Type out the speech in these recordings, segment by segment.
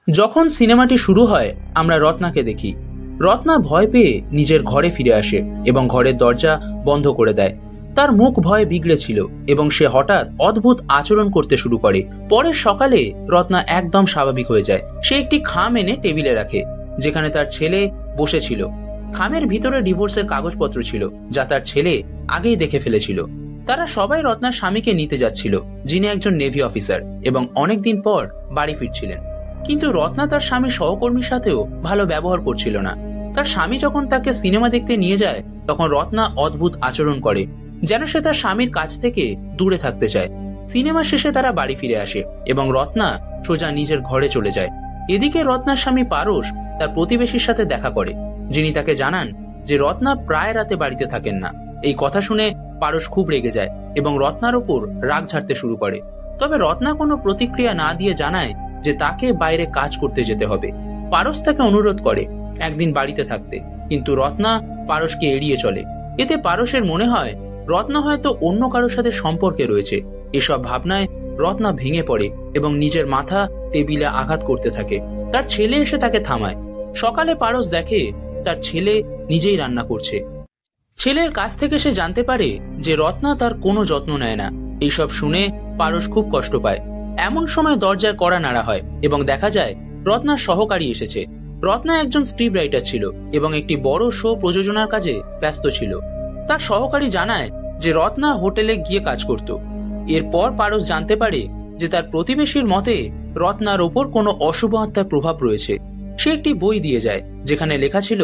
যখন সিনেমাটি শুরু হয় আমরা রত্নাকে দেখি। রত্না ভয় পেয়ে নিজের ঘরে ফিরে আসে এবং ঘরের দরজা বন্ধ করে দেয়। তার মুখ ভয়ে বিগড়ে ছিল এবং সে হঠাৎ অদ্ভুত আচরণ করতে শুরু করে। পরের সকালে রত্না একদম স্বাভাবিক হয়ে যায়। সে একটি খাম এনে টেবিলে রাখে যেখানে তার ছেলে বসেছিল। খামের ভিতরে ডিভোর্সের কাগজপত্র ছিল যা তার ছেলে আগেই দেখে ফেলেছিল। তারা সবাই রত্নার স্বামীকে নিতে যাচ্ছিল, যিনি একজন নেভি অফিসার এবং অনেকদিন পর বাড়ি ফিরছিলেন। কিন্তু রত্না তার স্বামীর সহকর্মীর সাথেও ভালো ব্যবহার করছিল না। তার স্বামী যখন তাকে সিনেমা দেখতে নিয়ে যায় তখন রত্না অদ্ভুত আচরণ করে, যেন সে তার স্বামীর কাছ থেকে দূরে থাকতে চায়। সিনেমা শেষে তারা বাড়ি ফিরে আসে এবং রত্না সোজা নিজের ঘরে চলে যায়। এদিকে রত্নার স্বামী পারস তার প্রতিবেশীর সাথে দেখা করে, যিনি তাকে জানান যে রত্না প্রায় রাতে বাড়িতে থাকেন না। এই কথা শুনে পারস খুব রেগে যায় এবং রত্নার উপর রাগ ঝাড়তে শুরু করে। তবে রত্না কোনো প্রতিক্রিয়া না দিয়ে জানায় যে তাকে বাইরে কাজ করতে যেতে হবে। পারস তাকে অনুরোধ করে একদিন বাড়িতে থাকতে, কিন্তু রত্না পারসকে এড়িয়ে চলে। এতে পারসের মনে হয় রত্না হয়তো অন্য কারোর সাথে সম্পর্কে রয়েছে। এসব ভাবনায় রত্না ভেঙে পড়ে এবং নিজের মাথা টেবিলে আঘাত করতে থাকে। তার ছেলে এসে তাকে থামায়। সকালে পারস দেখে তার ছেলে নিজেই রান্না করছে। ছেলের কাছ থেকে সে জানতে পারে যে রত্না তার কোনো যত্ন নেয় না। এইসব শুনে পারস খুব কষ্ট পায়। এমন সময় দরজার কড়া নাড়া হয় এবং দেখা যায় রত্নার সহকারী এসেছে। রত্না একজন স্ক্রিপ্ট রাইটার ছিল এবং একটি বড় শো প্রযোজনার কাজে ব্যস্ত ছিল। তার সহকারী জানায় যে রত্না হোটেলে গিয়ে কাজ করত। এরপর পারস জানতে পারে যে তার প্রতিবেশীর মতে রত্নার ওপর কোনো অশুভ আত্মার প্রভাব রয়েছে। সে একটি বই দিয়ে যায় যেখানে লেখা ছিল,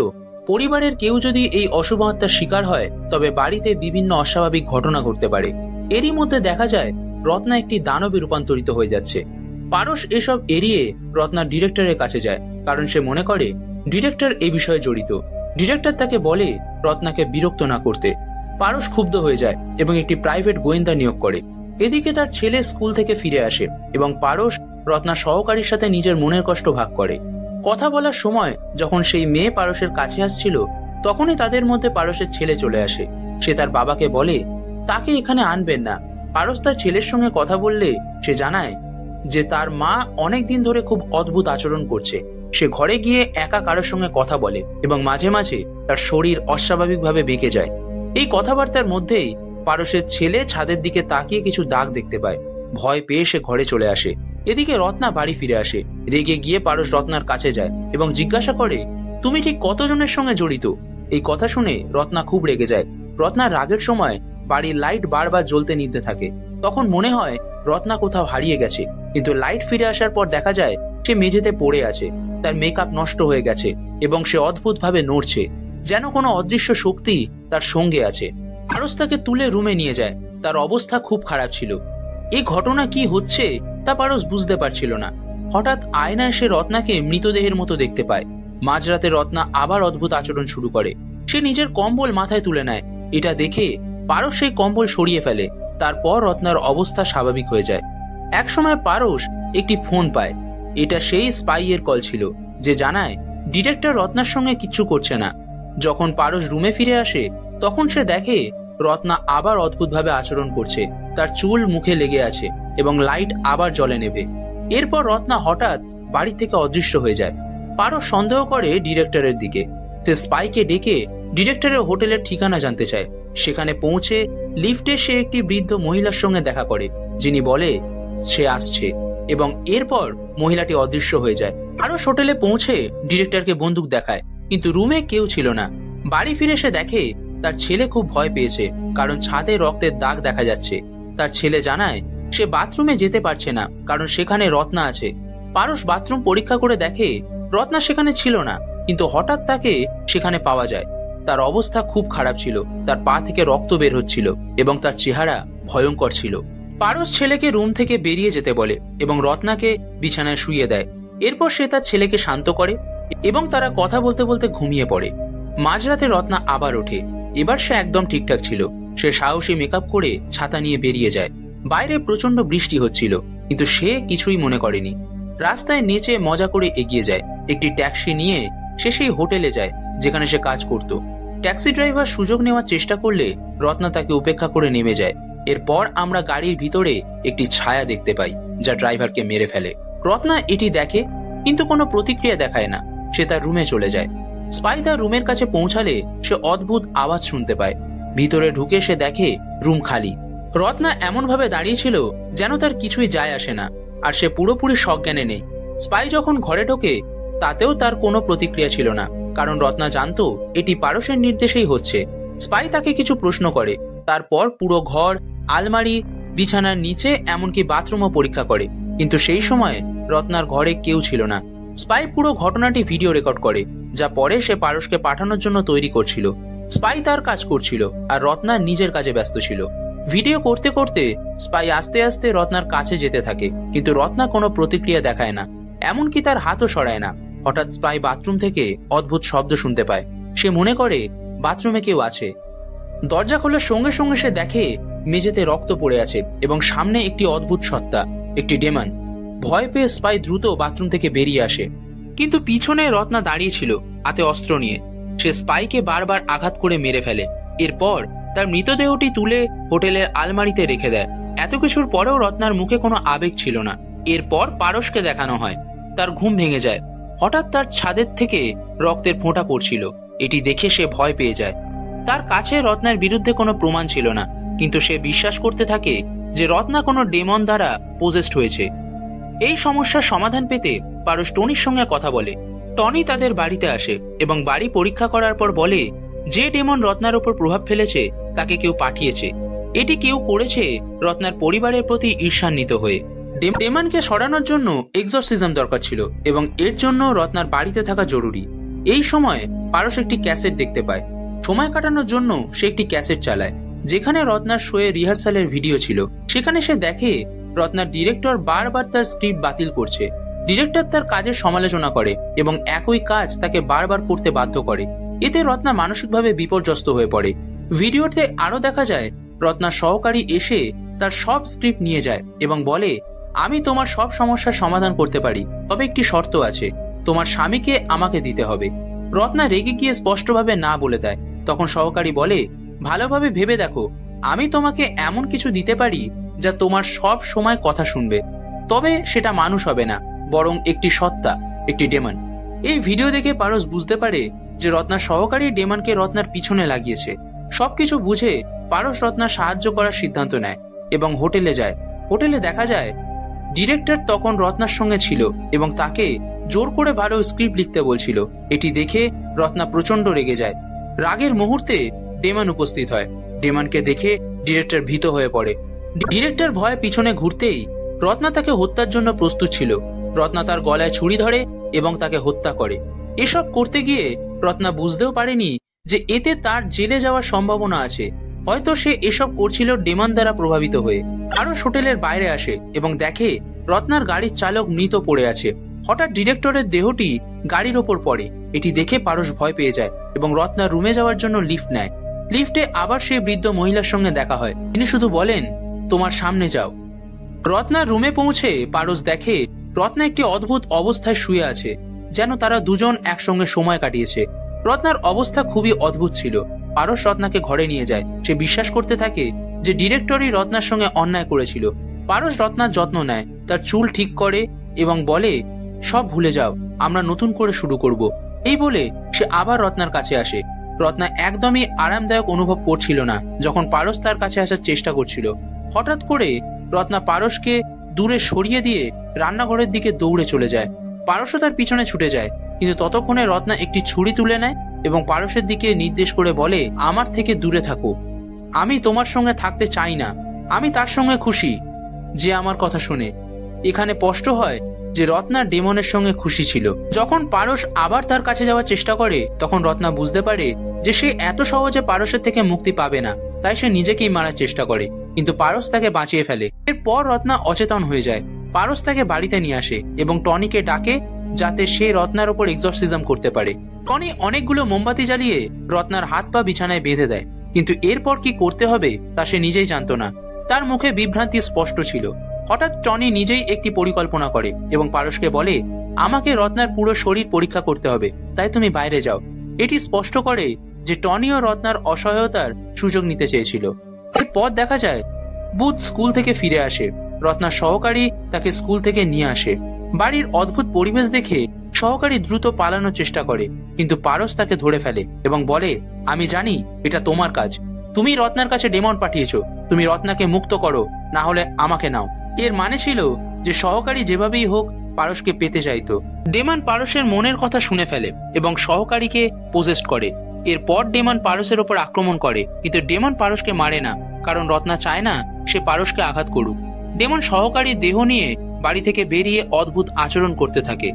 পরিবারের কেউ যদি এই অশুভ আত্মার শিকার হয় তবে বাড়িতে বিভিন্ন অস্বাভাবিক ঘটনা ঘটতে পারে। এরই মধ্যে দেখা যায় রত্না একটি দানবে রূপান্তরিত হয়ে যাচ্ছে। পারস এসব এড়িয়ে রত্নার ডিরেক্টরের কাছে যায়, কারণ সে মনে করে ডিরেক্টর এই বিষয়ে জড়িত। ডিরেক্টর তাকে বলে রত্নাকে বিরক্ত না করতে। পারস ক্ষুব্ধ হয়ে যায় এবং একটি প্রাইভেট গোয়েন্দা নিয়োগ করে। এদিকে তার ছেলে স্কুল থেকে ফিরে আসে এবং পারস রত্নার সহকারীর সাথে নিজের মনের কষ্ট ভাগ করে। কথা বলার সময় যখন সেই মেয়ে পারসের কাছে আসছিল তখনই তাদের মধ্যে পারসের ছেলে চলে আসে। সে তার বাবাকে বলে তাকে এখানে আনবেন না। পারস তার ছেলের সঙ্গে কথা বললে সে জানায় যে তার মা অনেকদিন ধরে খুব অদ্ভুত আচরণ করছে। সে ঘরে গিয়ে একা কারোর সঙ্গে কথা বলে এবং মাঝে মাঝে তার শরীর অস্বাভাবিকভাবে বেঁকে যায়। এই কথাবার্তার মধ্যেই পারসের ছেলে ছাদের দিকে তাকিয়ে কিছু দাগ দেখতে পায়। ভয় পেয়ে সে ঘরে চলে আসে। এদিকে রত্না বাড়ি ফিরে আসে। রেগে গিয়ে পারস রত্নার কাছে যায় এবং জিজ্ঞাসা করে, তুমি ঠিক কতজনের সঙ্গে জড়িত? এই কথা শুনে রত্না খুব রেগে যায়। রত্নার রাগের সময় বাড়ির লাইট বারবার জ্বলতে নিতে থাকে। তখন মনে হয় রত্না কোথাও হারিয়ে গেছে, কিন্তু লাইট ফিরে আসার পর দেখা যায় সে মেঝেতে পড়ে আছে। তার মেকআপ নষ্ট হয়ে গেছে এবং সে অদ্ভুত ভাবে নড়ছে, যেন কোনো অদৃশ্য শক্তি তার সঙ্গে আছে। পারস তাকে তুলে রুমে নিয়ে যায়। তার অবস্থা খুব খারাপ ছিল। এই ঘটনা কি হচ্ছে তা পারস বুঝতে পারছিল না। হঠাৎ আয়নায় সে রত্নাকে মৃতদেহের মতো দেখতে পায়। মাঝরাতে রত্না আবার অদ্ভুত আচরণ শুরু করে। সে নিজের কম্বল মাথায় তুলে নেয়। এটা দেখে পারস সেই কম্বল সরিয়ে ফেলে। তারপর রত্নার অবস্থা স্বাভাবিক হয়ে যায়। একসময় পারস একটি ফোন পায়। এটা সেই স্পাই এর কল ছিল যে জানায় ডিরেক্টর রত্নার সঙ্গে কিচ্ছু করছে না। যখন পারস রুমে ফিরে আসে তখন সে দেখে রত্না আবার অদ্ভুতভাবে আচরণ করছে। তার চুল মুখে লেগে আছে এবং লাইট আবার জ্বলে নেবে। এরপর রত্না হঠাৎ বাড়ি থেকে অদৃশ্য হয়ে যায়। পারস সন্দেহ করে ডিরেক্টরের দিকে। সে স্পাইকে ডেকে ডিরেক্টরের হোটেলের ঠিকানা জানতে চায়। সেখানে পৌঁছে লিফটে সে একটি বৃদ্ধ মহিলার সঙ্গে দেখা করে, যিনি বলে সে আসছে, এবং এরপর মহিলাটি অদৃশ্য হয়ে যায়। পারস হোটেলে পৌঁছে ডিরেক্টরকে বন্দুক দেখায়, কিন্তু রুমে কেউ ছিল না। বাড়ি ফিরে সে দেখে তার ছেলে খুব ভয় পেয়েছে, কারণ ছাদে রক্তের দাগ দেখা যাচ্ছে। তার ছেলে জানায় সে বাথরুমে যেতে পারছে না কারণ সেখানে রত্না আছে। পারস বাথরুম পরীক্ষা করে দেখে রত্না সেখানে ছিল না, কিন্তু হঠাৎ তাকে সেখানে পাওয়া যায়। তার অবস্থা খুব খারাপ ছিল। তার পা থেকে রক্ত বের হচ্ছিল এবং তার চেহারা ভয়ঙ্কর ছিল। পারস ছেলেকে রুম থেকে বেরিয়ে যেতে বলে এবং রত্নাকে বিছানায় শুইয়ে দেয়। এরপর সে তার ছেলেকে শান্ত করে এবং তারা কথা বলতে বলতে ঘুমিয়ে পড়ে। মাঝরাতে রত্না আবার ওঠে। এবার সে একদম ঠিকঠাক ছিল। সে সাহসী মেকআপ করে ছাতা নিয়ে বেরিয়ে যায়। বাইরে প্রচন্ড বৃষ্টি হচ্ছিল, কিন্তু সে কিছুই মনে করেনি। রাস্তায় নেচে মজা করে এগিয়ে যায়। একটি ট্যাক্সি নিয়ে সে সেই হোটেলে যায় যেখানে সে কাজ করত। ট্যাক্সি ড্রাইভার সুযোগ নেওয়ার চেষ্টা করলে রত্না তাকে উপেক্ষা করে নেমে যায়। এরপর আমরা গাড়ির ভিতরে একটি ছায়া দেখতে পাই যা ড্রাইভারকে মেরে ফেলে। রত্না এটি দেখে কিন্তু কোনো প্রতিক্রিয়া দেখায় না। সে তার রুমে চলে যায়। স্পাই তার রুমের কাছে পৌঁছালে সে অদ্ভুত আওয়াজ শুনতে পায়। ভিতরে ঢুকে সে দেখে রুম খালি। রত্না এমন ভাবে দাঁড়িয়েছিল যেন তার কিছুই যায় আসে না, আর সে পুরোপুরি সজ্ঞানে নেই। স্পাই যখন ঘরে ঢোকে তাতেও তার কোনো প্রতিক্রিয়া ছিল না, কারণ রত্না জানতো এটি পারসের নির্দেশেই হচ্ছে। স্পাই তাকে কিছু প্রশ্ন করে, তারপর পুরো ঘর, আলমারি, বিছানার নিচে, এমনকি বাথরুমও পরীক্ষা করে, কিন্তু সেই সময় রত্নার ঘরে কেউ ছিল না। স্পাই পুরো ঘটনাটি ভিডিও রেকর্ড করে, যা পরে সে পারসকে পাঠানোর জন্য তৈরি করছিল। স্পাই তার কাজ করছিল আর রত্না নিজের কাজে ব্যস্ত ছিল। ভিডিও করতে করতে স্পাই আস্তে আস্তে রত্নার কাছে যেতে থাকে, কিন্তু রত্না কোনো প্রতিক্রিয়া দেখায় না, এমনকি তার হাতও সরায় না। হঠাৎ স্পাই বাথরুম থেকে অদ্ভুত শব্দ শুনতে পায়। সে মনে করে বাথরুমে কেউ আছে। দরজা খোলার সঙ্গে সঙ্গে সে দেখে মেঝেতে রক্ত পড়ে আছে এবং সামনে একটি অদ্ভুত সত্তা, একটি ডেমন। ভয় পেয়ে স্পাই দ্রুত বাথরুম থেকে বেরিয়ে আসে, কিন্তু পিছনে রত্না দাঁড়িয়ে ছিল, হাতে অস্ত্র নিয়ে। সে স্পাইকে বারবার আঘাত করে মেরে ফেলে। এরপর তার মৃতদেহটি তুলে হোটেলের আলমারিতে রেখে দেয়। এত কিছুর পরেও রত্নার মুখে কোনো আবেগ ছিল না। এরপর পারসকে দেখানো হয়। তার ঘুম ভেঙে যায়। হঠাৎ তার ছাদের থেকে রক্তের ফোঁটা পড়ছিল। এটি দেখে সে ভয় পেয়ে যায়। তার কাছে রত্নার বিরুদ্ধে কোনো প্রমাণ ছিল না, কিন্তু সে বিশ্বাস করতে থাকে যে রত্না কোনো ডেমন দ্বারা পোজেসড হয়েছে। এই সমস্যার সমাধান পেতে পারস টনির সঙ্গে কথা বলে। টনি তাদের বাড়িতে আসে এবং বাড়ি পরীক্ষা করার পর বলে যে ডেমন রত্নার উপর প্রভাব ফেলেছে তাকে কেউ পাঠিয়েছে। এটি কেউ করেছে রত্নার পরিবারের প্রতি ঈর্ষান্বিত হয়ে। ডেমনকে সরানোর জন্য এক্সরসিজম দরকার ছিল এবং এর জন্য রত্নার বাড়িতে থাকা জরুরি। এই সময় পারস একটি ক্যাসেট দেখতে পায়। সময় কাটানোর জন্য সে একটি ক্যাসেট চালায়, যেখানে রত্নার শোয়ে রিহার্সালের ভিডিও ছিল। সেখানে সে দেখে রত্নার ডিরেক্টর বারবার তার স্ক্রিপ্ট বাতিল করছে। ডিরেক্টর তার কাজের সমালোচনা করে এবং একই কাজ তাকে বারবার করতে বাধ্য করে। এতে রত্না মানসিকভাবে বিপর্যস্ত হয়ে পড়ে। ভিডিওতে আরো দেখা যায় রত্নার সহকারী এসে তার সব স্ক্রিপ্ট নিয়ে যায় এবং বলে, আমি তোমার সব সমস্যার সমাধান করতে পারি, তবে একটি শর্ত আছে, তোমার স্বামীকে আমাকে দিতে হবে। রত্না রেগে গিয়ে স্পষ্টভাবে না বলে দেয়। তখন সহকারী বলে, ভালোভাবে ভেবে দেখো, আমি তোমাকে এমন কিছু দিতে পারি যা তোমার সব সময় কথা শুনবে, তবে সেটা মানুষ হবে না, বরং একটি সত্তা, একটি ডেমন। এই ভিডিও দেখে পারস বুঝতে পারে যে রত্নার সহকারী ডেমনকে রত্নার পিছনে লাগিয়েছে। সবকিছু বুঝে পারস রত্নার সাহায্য করার সিদ্ধান্ত নেয় এবং হোটেলে যায়। হোটেলে দেখা যায় ডিরেক্টর তখন রত্নার সঙ্গে ছিল এবং তাকে জোর করে ভালো স্ক্রিপ্ট লিখতে বলছিল। এটি দেখে রত্না প্রচন্ড রেগে যায়। রাগের মুহূর্তে ডেমন উপস্থিত হয়। ডেমনকে দেখে ডিরেক্টর ভীত হয়ে পড়ে। ডিরেক্টর ভয়ে পিছনে ঘুরতেই রত্না তাকে হত্যার জন্য প্রস্তুত ছিল। রত্না তার গলায় ছুরি ধরে এবং তাকে হত্যা করে। এসব করতে গিয়ে রত্না বুঝতেও পারেনি যে এতে তার জেলে যাওয়ার সম্ভাবনা আছে। হয়তো সে এসব করছিল ডেমন দ্বারা প্রভাবিত হয়ে। আরো হোটেলের বাইরে আসে এবং দেখে রত্নার গাড়ির চালক মৃত পড়ে আছে। হঠাৎ ডিরেক্টরের দেহটি গাড়ির ওপর পড়ে। এটি দেখে পারস ভয় পেয়ে যায় এবং রত্নার রুমে যাওয়ার জন্য লিফট নেয়। লিফটে আবার সেই বৃদ্ধ মহিলার সঙ্গে দেখা হয়। তিনি শুধু বলেন, তোমার সামনে যাও। রত্নার রুমে পৌঁছে পারস দেখে রত্না একটি অদ্ভুত অবস্থায় শুয়ে আছে, যেন তারা দুজন একসঙ্গে সময় কাটিয়েছে। রত্নার অবস্থা খুবই অদ্ভুত ছিল। পারস রত্নাকে ঘরে নিয়ে যায়। সে বিশ্বাস করতে থাকে যে ডিরেক্টরই রত্নার সঙ্গে অন্যায় করেছিল। পারস রত্নার যত্ন নেয়, তার চুল ঠিক করে এবং বলে, সব ভুলে যাও, আমরা নতুন করে শুরু করব। এই বলে সে আবার রত্নার কাছে আসে। রত্না একদমই আরামদায়ক অনুভব করছিল না যখন পারস তার কাছে আসার চেষ্টা করছিল। হঠাৎ করে রত্না পারসকে দূরে সরিয়ে দিয়ে রান্নাঘরের দিকে দৌড়ে চলে যায়। পারসও তার পিছনে ছুটে যায়, কিন্তু ততক্ষণে রত্না একটি ছুরি তুলে নেয় এবং পারসের দিকে নির্দেশ করে বলে, আমার থেকে দূরে থাকো, আমি তোমার সঙ্গে থাকতে চাই না। আমি তার সঙ্গে খুশি যে আমার কথা শুনে। এখানে স্পষ্ট হয় যে রত্না ডেমনের সঙ্গে খুশি ছিল। যখন পারস আবার তার কাছে যাওয়ার চেষ্টা করে তখন রত্না বুঝতে পারে যে সে এত সহজে পারসের থেকে মুক্তি পাবে না, তাই সে নিজেকেই মারার চেষ্টা করে, কিন্তু পারস তাকে বাঁচিয়ে ফেলে। এরপর রত্না অচেতন হয়ে যায়। পারস তাকে বাড়িতে নিয়ে আসে এবং টনিকে ডাকে যাতে সে রত্নার উপর এক্সরসিজম করতে পারে। টনি অনেকগুলো মোমবাতি জ্বালিয়ে রত্নার হাত পা বিছানায় বেঁধে দেয়, কিন্তু এরপর কি করতে হবে তা সে নিজেই জানতো না। তার মুখে বিভ্রান্তি স্পষ্ট ছিল। হঠাৎ টনি নিজেই একটি পরিকল্পনা করে এবং পারসকে বলে, আমাকে রত্নার পুরো শরীর পরীক্ষা করতে হবে, তাই তুমি বাইরে যাও। এটি স্পষ্ট করে যে টনি ও রত্নার অসহায়তার সুযোগ নিতে চেয়েছিল। এরপর দেখা যায় বুধ স্কুল থেকে ফিরে আসে। রত্নার সহকারী তাকে স্কুল থেকে নিয়ে আসে। বাড়ির অদ্ভুত পরিবেশ দেখে সহকারী দ্রুত পালানোর চেষ্টা করে, কিন্তু পারস তাকে ধরে ফেলে এবং বলে, আমি জানি এটা তোমার কাজ, তুমি রত্নার কাছে ডেমন পাঠিয়েছো, তুমি রত্নাকে মুক্ত করো, না হলে আমাকে নাও। এর মানে ছিল যে সহকারী যেভাবেই হোক পারসকে পেতে চাইতো। ডেমন পারসের মনের কথা শুনে ফেলে এবং সহকারীকে পোজেস্ট করে। এরপর ডেমন পারসের ওপর আক্রমণ করে, কিন্তু ডেমন পারসকে মারে না, কারণ রত্না চায় না সে পারসকে আঘাত করুক। ডেমন সহকারীর দেহ নিয়ে বাড়ি থেকে বেরিয়ে অদ্ভুত আচরণ করতে থাকে।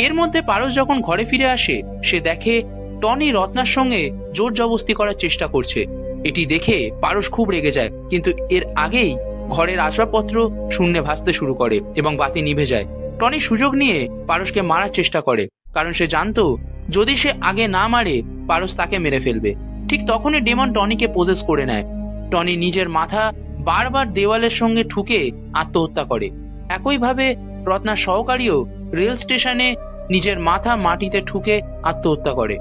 এর মধ্যে পারস যখন ঘরে ফিরে আসে, সে দেখে টনি রত্নার সঙ্গে জোর জবস্তি করার চেষ্টা করছে। এটি দেখে পারস খুব রেগে যায়, কিন্তু এর আগেই ঘরের আসবাবপত্র শূন্যে ভাসতে শুরু করে এবং বাতি নিভে যায়। টনি সুযোগ নিয়ে পারসকে মারার চেষ্টা করে, কারণ সে জানতো যদি সে আগে না মারে পারস তাকে মেরে ফেলবে। ঠিক তখনই ডেমন টনিকে পোজেস করে নেয়। টনি নিজের মাথা বারবার দেওয়ালের সঙ্গে ঠুকে আত্মহত্যা করে। একইভাবে রত্নার সহকারীও রেল স্টেশনে নিজের মাথা মাটিতে ঠুকে আত্মহত্যা করে।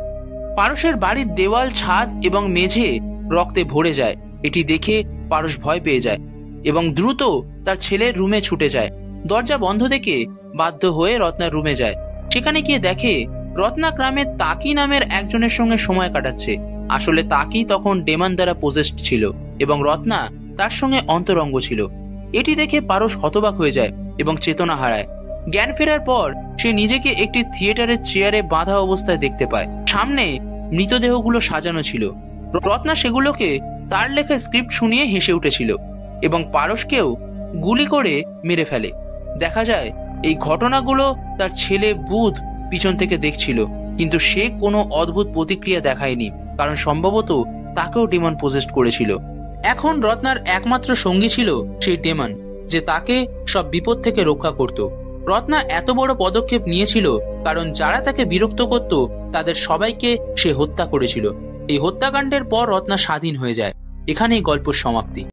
পারসের বাড়ির দেওয়াল, ছাদ এবং মেঝে রক্তে ভরে যায়। এটি দেখে পারস ভয় পেয়ে যায় এবং দ্রুত তার ছেলের রুমে ছুটে যায়। দরজা বন্ধ দেখে বাধ্য হয়ে রত্নার রুমে যায়। সেখানে গিয়ে দেখে রত্না গ্রামের তাকি নামের একজনের সঙ্গে সময় কাটাচ্ছে। আসলে তাকি তখন ডেমন দ্বারা পোজেসড ছিল এবং রত্না তার সঙ্গে অন্তরঙ্গ ছিল। এটি দেখে পারস হতবাক হয়ে যায় এবং চেতনা হারায়। জ্ঞান ফেরার পর সে নিজেকে একটি থিয়েটারের চেয়ারে বাঁধা অবস্থায় দেখতে পায়। সামনে মৃতদেহগুলো সাজানো ছিল। রত্না সেগুলোকে তার লেখা স্ক্রিপ্ট শুনিয়ে হেসে উঠেছিল এবং পারসকেও গুলি করে মেরে ফেলে। দেখা যায় এই ঘটনাগুলো তার ছেলে বুধ পিছন থেকে দেখছিল, কিন্তু সে কোনো অদ্ভুত প্রতিক্রিয়া দেখায়নি, কারণ সম্ভবত তাকেও ডেমন পোজেসড করেছিল। এখন রত্নার একমাত্র সঙ্গী ছিল সেই ডেমন, যে তাকে সব বিপদ থেকে রক্ষা করত। রত্না এত বড় পদক্ষেপ নিয়েছিল কারণ যারা তাকে বিরক্ত করত তাদের সবাইকে সে হত্যা করেছিল। এই হত্যাকাণ্ডের পর রত্না স্বাধীন হয়ে যায়। এখানেই গল্পের সমাপ্তি।